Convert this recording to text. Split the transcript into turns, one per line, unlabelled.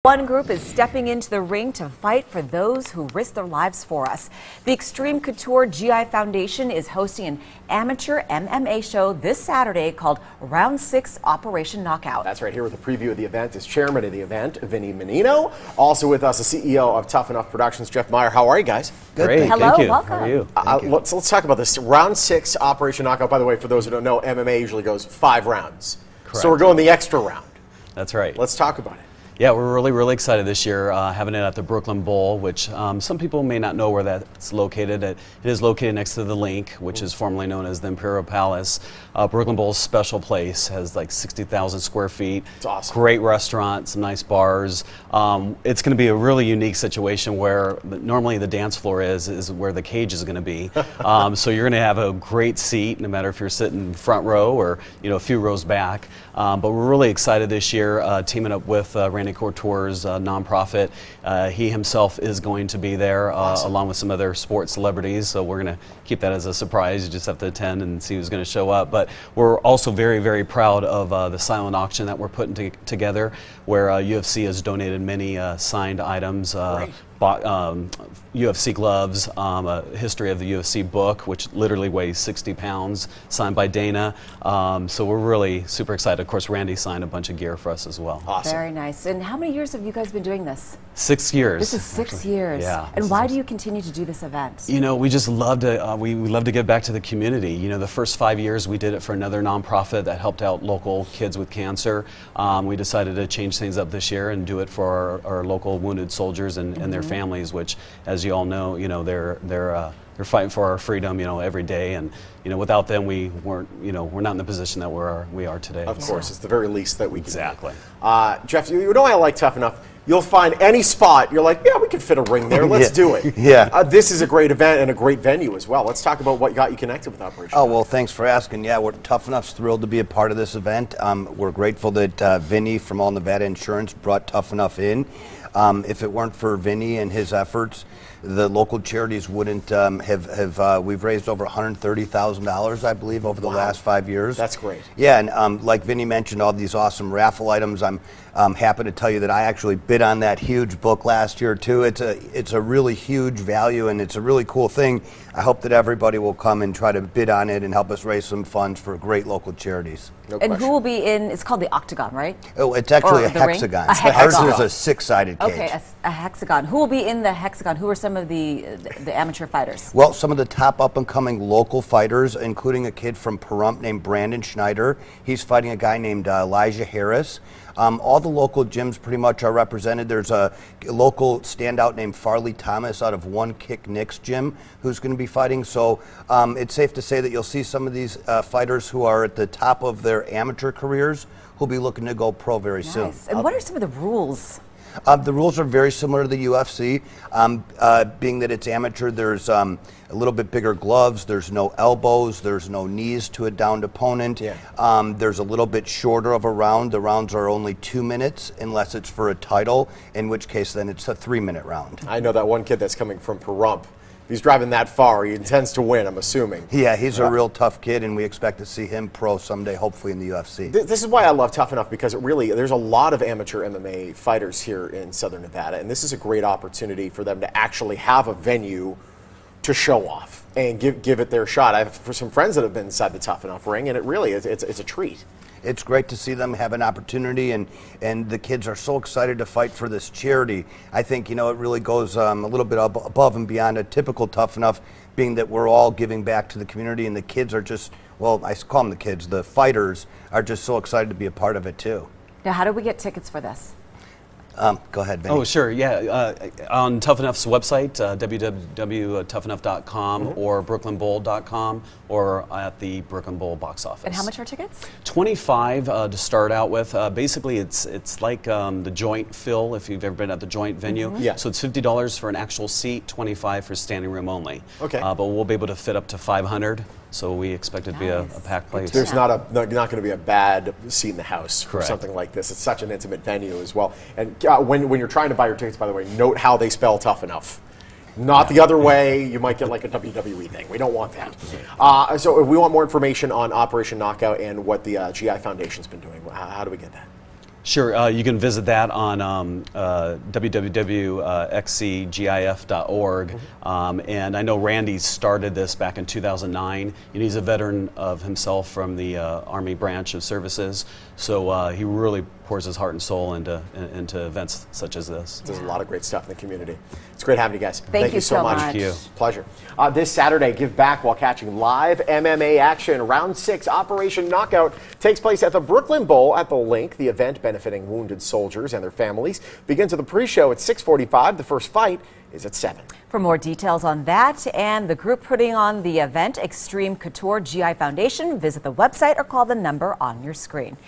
One group is stepping into the ring to fight for those who risk their lives for us. The Extreme Couture GI Foundation is hosting an amateur MMA show this Saturday called Round 6 Operation Knockout.
That's right. Here with a preview of the event is chairman of the event, Vinny Menino. Also with us, the CEO of Tough Enough Productions, Jeff Meyer. How are you guys?
Good.
Great.
Hello,
Thank you.
welcome.
How are you?
Let's talk about this. Round 6 Operation Knockout. By the way, for those who don't know, MMA usually goes 5 rounds.
Correct.
So we're going the extra round.
That's right.
Let's talk about it.
Yeah, we're really excited this year, having it at the Brooklyn Bowl, which some people may not know where that's located. It is located next to the Link, which is formerly known as the Imperial Palace. Brooklyn Bowl's special place, has like 60,000 square feet.
It's awesome. Great
restaurant, some nice bars. It's going to be a really unique situation where normally the dance floor is where the cage is going to be. So you're going to have a great seat, no matter if you're sitting front row or a few rows back. But we're really excited this year, teaming up with Randy Couture's nonprofit. He himself is going to be there, awesome, along with some other sports celebrities. So we're going to keep that as a surprise. You just have to attend and see who's going to show up. But we're also very proud of the silent auction that we're putting together, where UFC has donated many signed items. UFC gloves, a history of the UFC book, which literally weighs 60 pounds, signed by Dana. So we're really super excited. Of course, Randy signed a bunch of gear for us as well.
Awesome.
Very nice. And how many years have you guys been doing this?
6 years.
This is 6 years.
Yeah.
And why do you continue to do this event?
We just love to, we love to give back to the community. The first 5 years we did it for another nonprofit that helped out local kids with cancer. We decided to change things up this year and do it for our local wounded soldiers and their families, which, as you all know, they're fighting for our freedom, every day, and without them we we're not in the position that we are today.
Of course, it's the very least that we can.
Exactly.
Jeff, you know I like Tough Enough. You'll find any spot, you're like, yeah, we can fit a ring there, let's do it.
Yeah.
This is a great event and a great venue as well. Let's talk about what got you connected with Operation.
Oh, well, thanks for asking. Yeah, we're Tough Enough's thrilled to be a part of this event. We're grateful that Vinny from All Nevada Insurance brought Tough Enough in. If it weren't for Vinny and his efforts, the local charities wouldn't have we've raised over $130,000, I believe, over the last 5 years.
That's great.
Yeah, and like Vinny mentioned, all these awesome raffle items. I'm happy to tell you that I actually bid on that huge book last year too. It's a really huge value, and it's a really cool thing. I hope that everybody will come and try to bid on it and help us raise some funds for great local charities.
No
and
question.
who will be in? It's called the Octagon, right?
Oh, it's actually
Or
a
the ring?
hexagon.
A hexagon.
Ours is a 6-sided cage.
Okay, a hexagon. Who will be in the hexagon? Who are some of the amateur fighters?
Well, some of the top up-and-coming local fighters, including a kid from Pahrump named Brandon Schneider. He's fighting a guy named Elijah Harris. All the local gyms pretty much are represented. There's a local standout named Farley Thomas out of One Kick Nick's gym who's going to be fighting. So it's safe to say that you'll see some of these fighters who are at the top of their amateur careers who'll be looking to go pro very soon.
And what are some of the rules?
The rules are very similar to the UFC. Being that it's amateur, there's a little bit bigger gloves, there's no elbows, there's no knees to a downed opponent. Yeah. There's a little bit shorter of a round. The rounds are only 2 minutes unless it's for a title, in which case then it's a 3-minute round.
I know that one kid that's coming from Pahrump. If he's driving that far, he intends to win, I'm assuming.
Yeah, he's a real tough kid, and we expect to see him pro someday, hopefully in the UFC.
This is why I love Tough Enough, because there's a lot of amateur MMA fighters here in Southern Nevada, and this is a great opportunity for them to actually have a venue to show off and give it their shot. I have for some friends that have been inside the Tough Enough ring, and it really is it's a treat.
It's great to see them have an opportunity, and the kids are so excited to fight for this charity. I think, it really goes a little bit above and beyond a typical Tough Enough, being that we're all giving back to the community, and the kids are just, well, I call them the kids, the fighters are just so excited to be a part of it too.
Now, how do we get tickets for this?
Go ahead, Vinny.
Oh, sure, yeah. On Tough Enough's website, www.toughenough.com or brooklynbowl.com, or at the Brooklyn Bowl box office.
And how much are tickets?
$25 to start out with. Basically, it's like the Joint Phil, if you've ever been at the Joint venue.
Yeah.
So it's $50 for an actual seat, $25 for standing room only.
Okay.
But we'll be able to fit up to 500. So we expect it to be a packed place.
There's not going to be a bad seat in the house for
Correct.
something like this. It's such an intimate venue as well. And when you're trying to buy your tickets, by the way, note how they spell Tough Enough. Not the other way. You might get like a WWE thing. We don't want that. So if we want more information on Operation Knockout and what the GI Foundation's been doing, how do we get that?
Sure, you can visit that on www.xcgif.org. And I know Randy started this back in 2009, and he's a veteran of himself from the Army branch of services. So he really pours his heart and soul into events such as this.
There's a lot of great stuff in the community. It's great having you guys.
Thank you so much.
Thank you.
Pleasure. This Saturday, give back while catching live MMA action. Round 6, Operation Knockout, takes place at the Brooklyn Bowl at the Link. The event, benefiting wounded soldiers and their families, begins at the pre-show at 6:45. The first fight is at 7.
For more details on that and the group putting on the event, Extreme Couture GI Foundation, visit the website or call the number on your screen.